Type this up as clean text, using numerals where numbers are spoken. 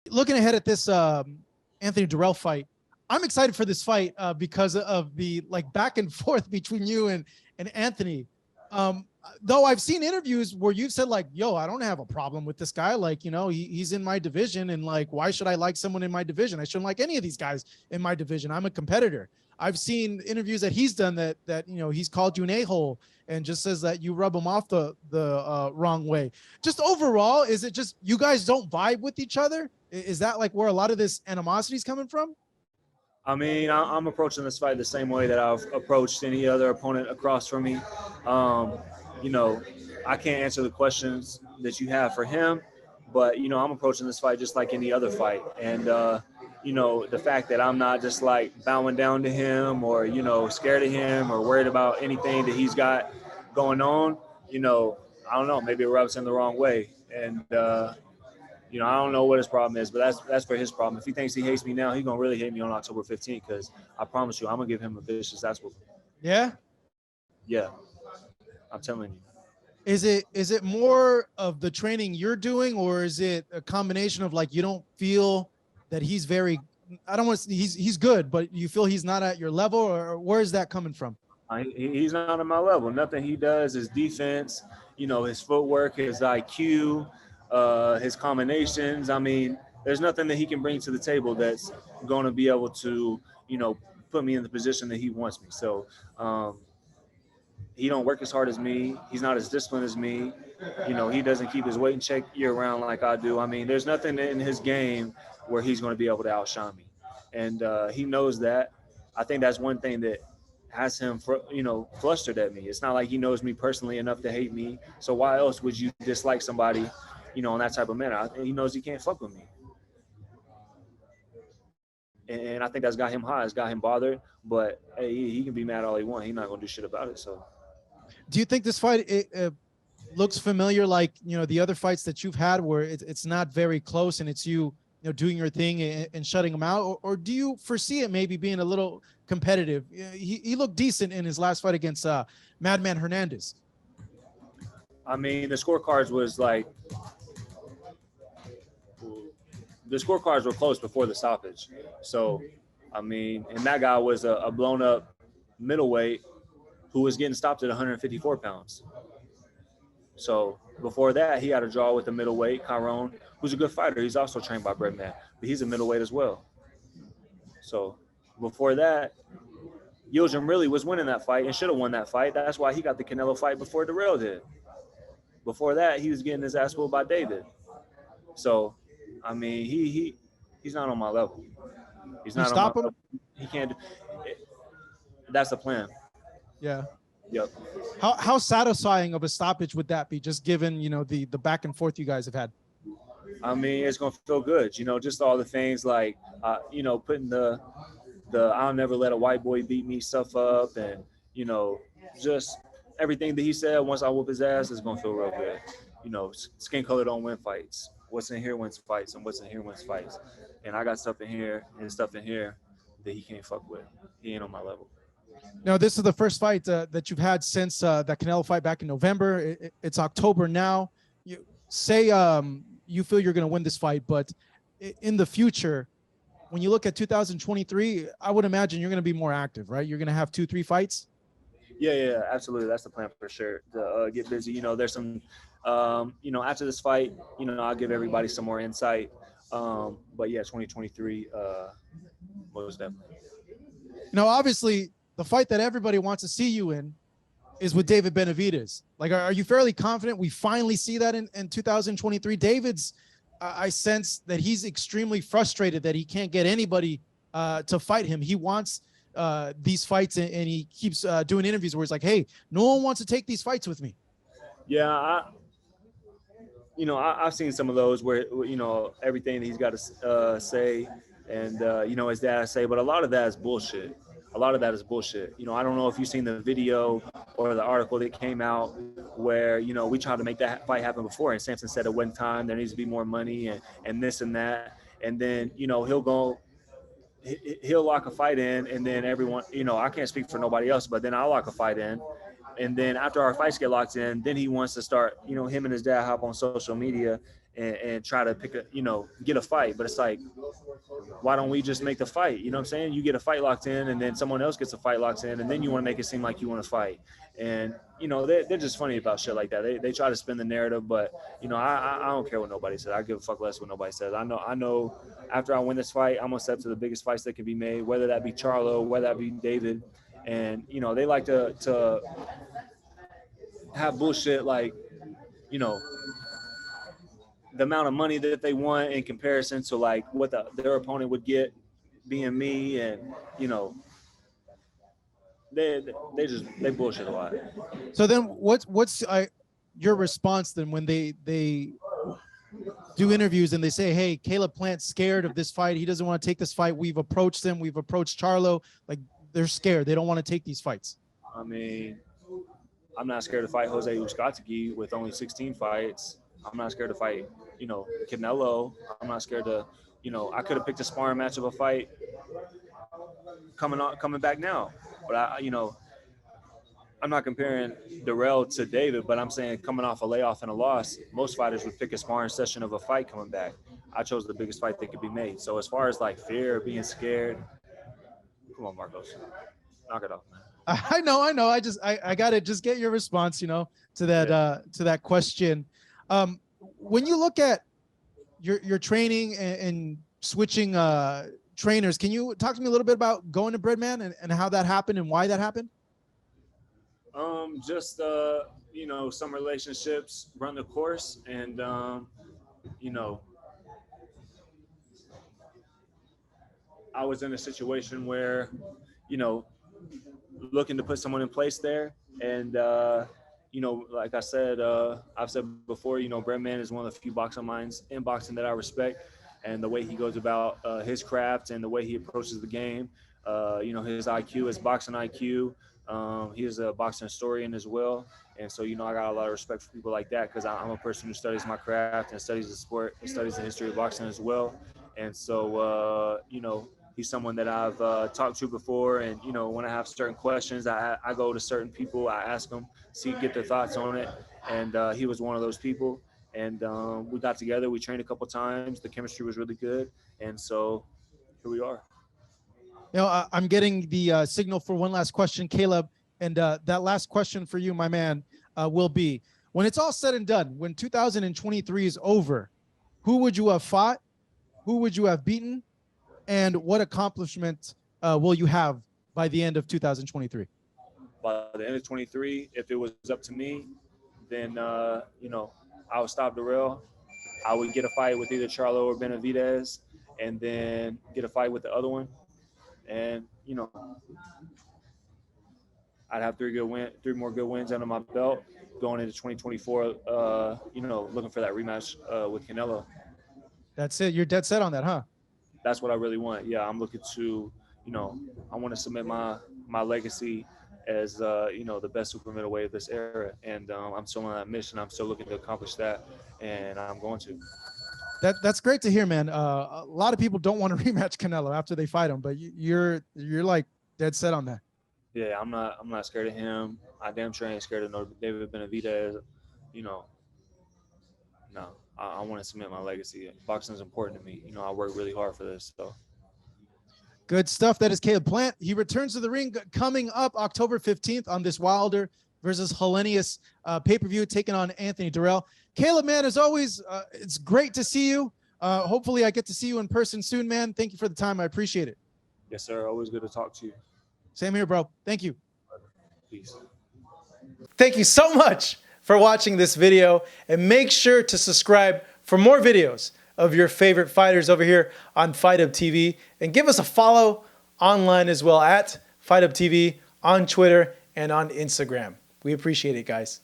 Looking ahead at this Anthony Dirrell fight, I'm excited for this fight because of the like back and forth between you and Anthony. Though I've seen interviews where you've said like, "Yo, I don't have a problem with this guy. Like, he's in my division, and like, why should I like someone in my division? I shouldn't like any of these guys in my division. I'm a competitor." I've seen interviews that he's done that he's called you an a-hole and just says that you rub him off the wrong way. Just overall, is it just you guys don't vibe with each other? Is that like where a lot of this animosity is coming from? I mean, I'm approaching this fight the same way that I've approached any other opponent across from me. Um, you know, I can't answer the questions that you have for him, but, I'm approaching this fight just like any other fight. And, the fact that I'm not just like bowing down to him or, scared of him or worried about anything that he's got going on, I don't know, maybe it rubs him the wrong way. And, I don't know what his problem is, but that's for his problem. If he thinks he hates me now, he's going to really hate me on October 15th because I promise you, I'm going to give him a vicious ass whooping. Yeah? Yeah. I'm telling you. Is it more of the training you're doing, or is it a combination of like you don't feel that he's very – I don't want to – he's good, but you feel he's not at your level, or where is that coming from? He's not at my level. Nothing he does is defense, his footwork, his IQ – his combinations. I mean, there's nothing that he can bring to the table that's going to be able to, put me in the position that he wants me. So he don't work as hard as me. He's not as disciplined as me. He doesn't keep his weight in check year round like I do. I mean, there's nothing in his game where he's going to be able to outshine me. And he knows that. I think that's one thing that has him, flustered at me. It's not like he knows me personally enough to hate me. So why else would you dislike somebody in that type of manner? He knows he can't fuck with me. And I think that's got him high. It's got him bothered. But, hey, he can be mad all he wants. He's not going to do shit about it. So, do you think this fight looks familiar like, the other fights that you've had where it's not very close and it's you doing your thing and shutting him out? Or do you foresee it maybe being a little competitive? He looked decent in his last fight against Madman Hernandez. I mean, the scorecards were close before the stoppage. So, I mean, and that guy was a blown-up middleweight who was getting stopped at 154 pounds. So, before that, he had a draw with a middleweight, Chiron, who's a good fighter. He's also trained by Breadman, but he's a middleweight as well. So, before that, Yildirim really was winning that fight and should have won that fight. That's why he got the Canelo fight before Dirrell did. Before that, he was getting his ass whooped by David. So, I mean, he's not on my level. He's not on my level. He can't do it. That's the plan. Yeah. Yep. How satisfying of a stoppage would that be, just given, the back and forth you guys have had? I mean, it's going to feel good. Just all the things like, putting the I'll never let a white boy beat me stuff up and, just everything that he said once I whoop his ass is going to feel real good. Skin color don't win fights. What's in here wins fights, and what's in here wins fights. And I got stuff in here and stuff in here that he can't fuck with. He ain't on my level. Now, this is the first fight that you've had since that Canelo fight back in November. It's October now. You say you feel you're going to win this fight, but in the future, when you look at 2023, I would imagine you're going to be more active, right? You're going to have 2-3 fights. Yeah, absolutely. That's the plan for sure. To get busy. There's some, after this fight, I'll give everybody some more insight. But yeah, 2023, most definitely. Obviously, the fight that everybody wants to see you in is with David Benavidez. Like, are you fairly confident we finally see that in 2023? David's, I sense that he's extremely frustrated that he can't get anybody to fight him. He wants these fights, and he keeps doing interviews where he's like, hey, no one wants to take these fights with me. Yeah, I've seen some of those where, everything that he's got to say and, his dad say, but a lot of that is bullshit. I don't know if you've seen the video or the article that came out where, we tried to make that fight happen before, and Samson said at one time there needs to be more money and this and that. And then, he'll lock a fight in, and then everyone, I can't speak for nobody else, but then I'll lock a fight in. And then after our fights get locked in, then he wants to start, him and his dad hop on social media and try to get a fight. But it's like, why don't we just make the fight? You know what I'm saying? You get a fight locked in, and then someone else gets a fight locked in, and then you want to make it seem like you want to fight. And, they're just funny about shit like that. They try to spin the narrative, but, I don't care what nobody says. I give a fuck less what nobody says. I know after I win this fight, I'm going to step to the biggest fights that can be made, whether that be Charlo, whether that be David. And, they like to have bullshit like, the amount of money that they want in comparison to like what their opponent would get being me. And, they bullshit a lot. So then what's your response then when they do interviews and they say, hey, Caleb Plant's scared of this fight. He doesn't want to take this fight. We've approached him. We've approached Charlo. Like, they're scared. They don't want to take these fights. I mean, I'm not scared to fight Jose Benavidez with only 16 fights. I'm not scared to fight, Canelo. I'm not scared to, I could have picked a sparring match of a fight coming back now. But I'm not comparing Dirrell to David, but I'm saying coming off a layoff and a loss, most fighters would pick a sparring session of a fight coming back. I chose the biggest fight that could be made. So as far as like fear, being scared, come on, Marcos, knock it off, man. I know. I got to just get your response, to that question. When you look at your training and switching trainers, can you talk to me a little bit about going to Breadman and how that happened and why that happened? Just some relationships run the course, and I was in a situation where, looking to put someone in place there. And, like I said, I've said before, Breadman is one of the few boxing minds in boxing that I respect, and the way he goes about his craft and the way he approaches the game, his IQ, his boxing IQ. He is a boxing historian as well. And so, I got a lot of respect for people like that, because I'm a person who studies my craft and studies the sport and studies the history of boxing as well. And so, he's someone that I've talked to before. And, when I have certain questions, I go to certain people, I ask them, get their thoughts on it. And he was one of those people. And we got together, we trained a couple times. The chemistry was really good. And so here we are. I'm getting the signal for one last question, Caleb. And that last question for you, my man, will be, when it's all said and done, when 2023 is over, who would you have fought? Who would you have beaten? And what accomplishment will you have by the end of 2023? By the end of 23, if it was up to me, then, I would stop Dirrell. I would get a fight with either Charlo or Benavidez, and then get a fight with the other one. And, I'd have three more good wins under my belt going into 2024, looking for that rematch with Canelo. That's it. You're dead set on that, huh? That's what I really want. Yeah, I'm looking to, I want to submit my legacy as, the best super middleweight of this era. And I'm still on that mission. I'm still looking to accomplish that, and I'm going to. That's great to hear, man. A lot of people don't want to rematch Canelo after they fight him, but you're like dead set on that. Yeah, I'm not scared of him. I damn sure ain't scared of David Benavidez. No, I want to submit my legacy. Boxing is important to me. I work really hard for this. So good stuff. That is Caleb Plant. He returns to the ring coming up October 15th on this Wilder versus Helenius pay-per-view, taking on Anthony Dirrell. Caleb, man, as always, it's great to see you. Hopefully I get to see you in person soon, man. Thank you for the time. I appreciate it. Yes, sir. Always good to talk to you. Same here, bro. Thank you. Peace. Thank you so much for watching this video, and make sure to subscribe for more videos of your favorite fighters over here on Fight Hub TV, and give us a follow online as well at Fight Hub TV on Twitter and on Instagram. We appreciate it, guys.